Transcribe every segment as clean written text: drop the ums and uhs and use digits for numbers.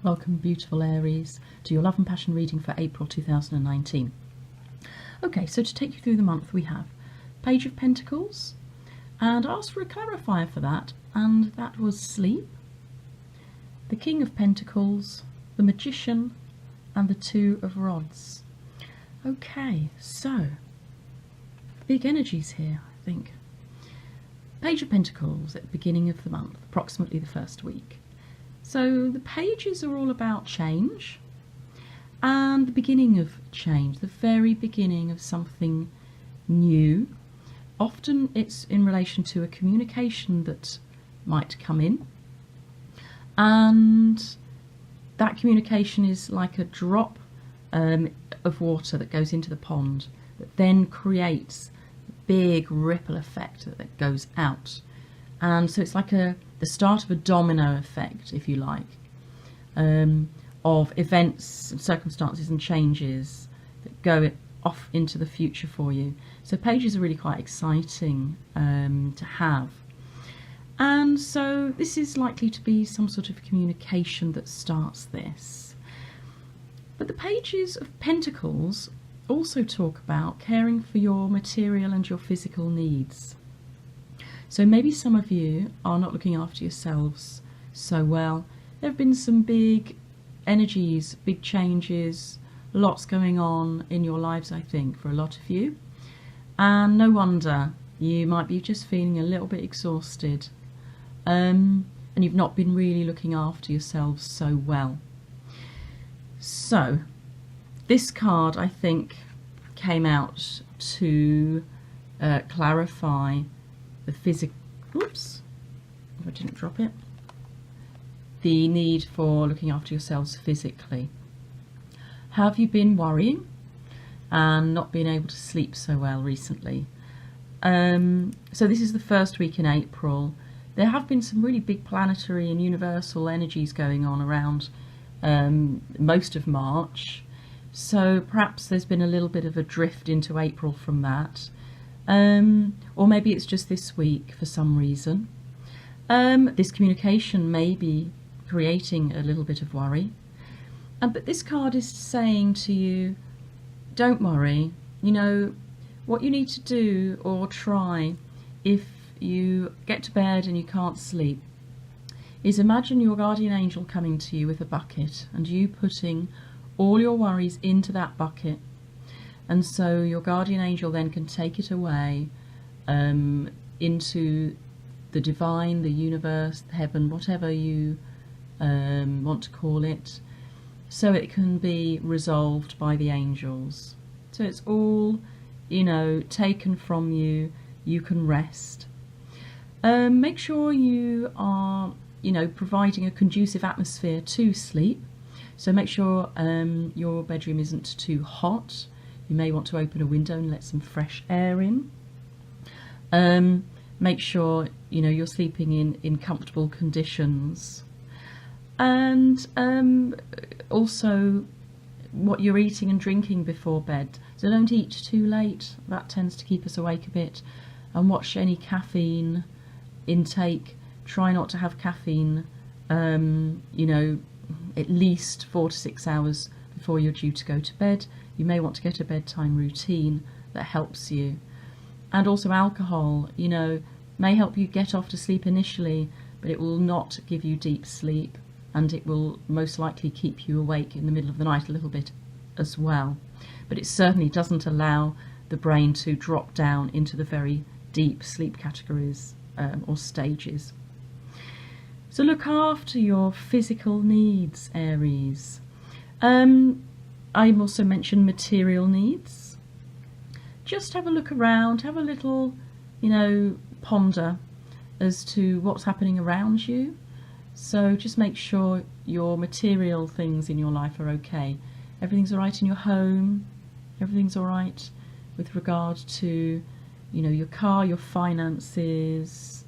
Welcome, beautiful Aries, to your love and passion reading for April 2019. Okay, so to take you through the month we have Page of Pentacles, and I asked for a clarifier for that, and that was sleep, the King of Pentacles, the Magician, and the Two of Rods. Okay, so big energies here, I think. Page of Pentacles at the beginning of the month, approximately the first week. So the pages are all about change and the beginning of change, the very beginning of something new. Often it's in relation to a communication that might come in, and that communication is like a drop of water that goes into the pond that then creates a big ripple effect that goes out. And so it's like the start of a domino effect, if you like, of events and circumstances and changes that go off into the future for you. So pages are really quite exciting to have. And so this is likely to be some sort of communication that starts this. But the pages of Pentacles also talk about caring for your material and your physical needs. So maybe some of you are not looking after yourselves so well. There have been some big energies, big changes, lots going on in your lives, I think, for a lot of you. And no wonder you might be just feeling a little bit exhausted, and you've not been really looking after yourselves so well. So this card, I think, came out to clarify the physical, oops, I didn't drop it, the need for looking after yourselves physically. Have you been worrying and not been able to sleep so well recently? So this is the first week in April. There have been some really big planetary and universal energies going on around most of March, so perhaps there's been a little bit of a drift into April from that. Or maybe it's just this week for some reason. This communication may be creating a little bit of worry. But this card is saying to you, don't worry. You know, what you need to do or try if you get to bed and you can't sleep is imagine your guardian angel coming to you with a bucket and you putting all your worries into that bucket. And so your guardian angel then can take it away into the divine, the universe, heaven, whatever you want to call it, so it can be resolved by the angels. So it's all, you know, taken from you. You can rest. Make sure you are, you know, providing a conducive atmosphere to sleep. So make sure your bedroom isn't too hot. You may want to open a window and let some fresh air in. Make sure, you know, you're sleeping in comfortable conditions. And also what you're eating and drinking before bed. So don't eat too late. That tends to keep us awake a bit. And watch any caffeine intake. Try not to have caffeine, you know, at least 4 to 6 hours before you're due to go to bed. You may want to get a bedtime routine that helps you. And also alcohol, you know, may help you get off to sleep initially, but it will not give you deep sleep, and it will most likely keep you awake in the middle of the night a little bit as well. But it certainly doesn't allow the brain to drop down into the very deep sleep categories or stages. So look after your physical needs, Aries. I also mentioned material needs. Just have a look around, have a little, you know, ponder as to what's happening around you. So just make sure your material things in your life are okay. Everything's all right in your home. Everything's all right with regard to, you know, your car, your finances,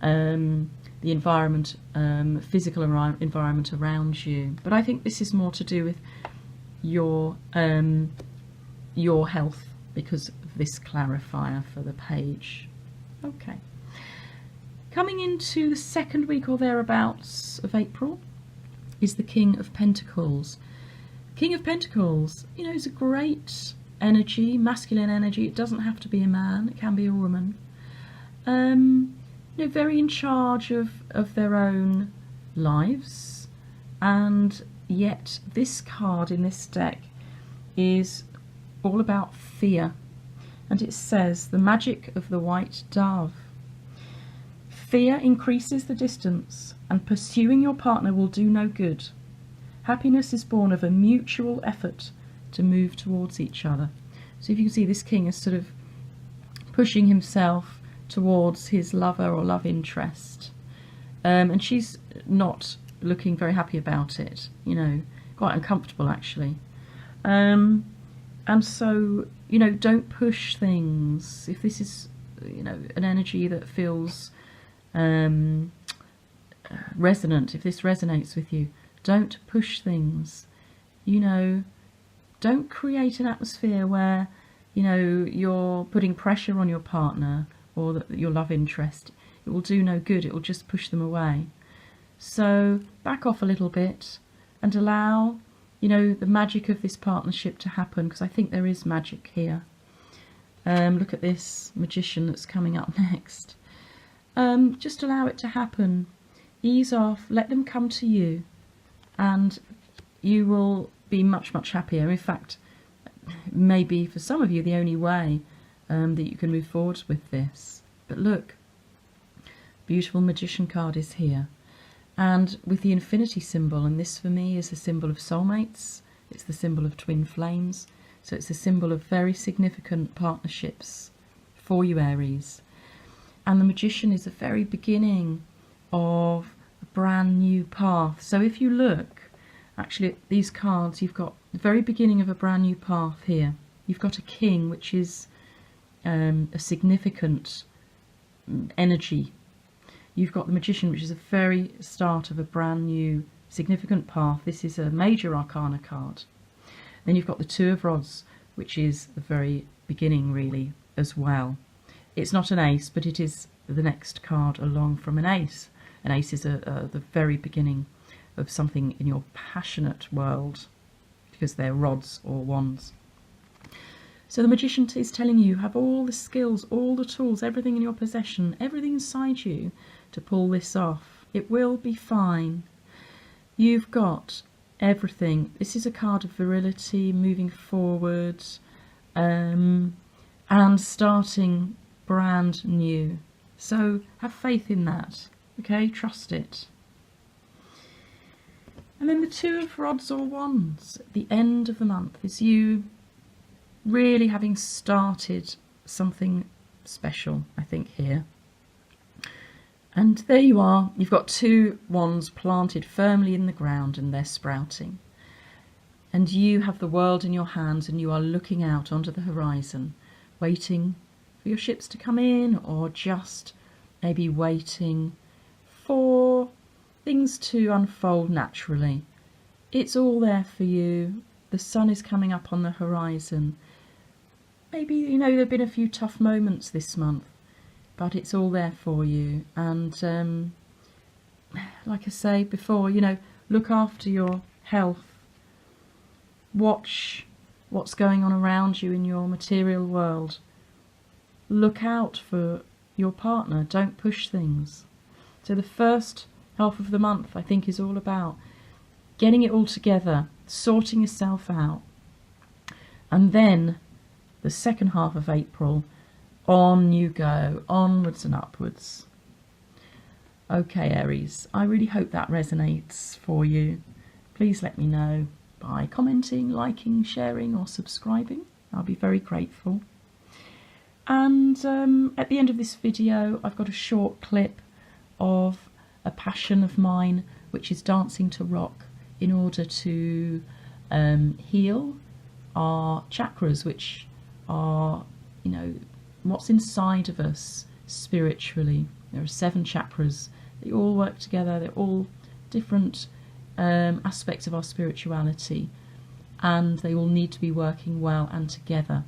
the environment, physical environment around you. But I think this is more to do with your health because of this clarifier for the page. Okay. Coming into the second week or thereabouts of April, is the King of Pentacles. King of Pentacles, you know, is a great energy, masculine energy. It doesn't have to be a man, it can be a woman. You know, very in charge of their own lives, and yet this card in this deck is all about fear, and it says the magic of the white dove. Fear increases the distance, and pursuing your partner will do no good. Happiness is born of a mutual effort to move towards each other. So if you can see, this king is sort of pushing himself towards his lover or love interest, and she's not looking very happy about it, you know, quite uncomfortable actually. And so, you know, don't push things. If this is, you know, an energy that feels resonant, if this resonates with you, don't push things. You know, don't create an atmosphere where, you know, you're putting pressure on your partner or your love interest. It will do no good. It will just push them away. So back off a little bit and allow, you know, the magic of this partnership to happen, because I think there is magic here. Look at this Magician that's coming up next. Just allow it to happen. Ease off, let them come to you, and you will be much, much happier. In fact, maybe for some of you the only way that you can move forward with this. But look, beautiful Magician card is here, and with the infinity symbol, and this for me is a symbol of soulmates, it's the symbol of twin flames, so it's a symbol of very significant partnerships for you, Aries. And the Magician is the very beginning of a brand new path. So if you look actually at these cards, you've got the very beginning of a brand new path here. You've got a king, which is a significant energy. You've got the Magician, which is the very start of a brand new significant path. This is a major arcana card. Then you've got the Two of Rods, which is the very beginning really as well. It's not an ace, but it is the next card along from an ace. An ace is the very beginning of something in your passionate world, because they're rods or wands. So the Magician is telling you have all the skills, all the tools, everything in your possession, everything inside you to pull this off. It will be fine. You've got everything. This is a card of virility, moving forward, and starting brand new. So have faith in that, okay? Trust it. And then the Two of Rods or Wands at the end of the month is you really having started something special, I think, here. And there you are. You've got two wands planted firmly in the ground, and they're sprouting. And you have the world in your hands, and you are looking out onto the horizon, waiting for your ships to come in, or just maybe waiting for things to unfold naturally. It's all there for you. The sun is coming up on the horizon. Maybe, you know, there have been a few tough moments this month, but it's all there for you. And like I say before, you know, look after your health. Watch what's going on around you in your material world. Look out for your partner. Don't push things. So the first half of the month, I think, is all about getting it all together, sorting yourself out. And then the second half of April, on you go, onwards and upwards. Okay, Aries, I really hope that resonates for you. Please let me know by commenting, liking, sharing or subscribing. I'll be very grateful. And at the end of this video, I've got a short clip of a passion of mine, which is dancing to rock, in order to heal our chakras, which are, you know, what's inside of us spiritually. There are 7 chakras. They all work together. They're all different aspects of our spirituality, and they all need to be working well and together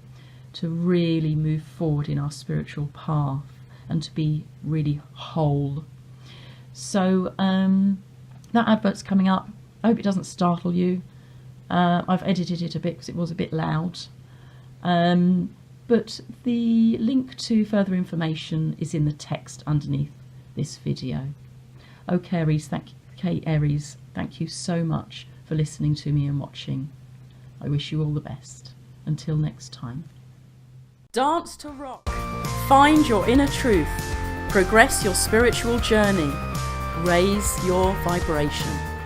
to really move forward in our spiritual path and to be really whole. So that advert's coming up. I hope it doesn't startle you. I've edited it a bit because it was a bit loud. But the link to further information is in the text underneath this video. Okay, Aries, thank you so much for listening to me and watching. I wish you all the best. Until next time. Dance to rock. Find your inner truth. Progress your spiritual journey. Raise your vibration.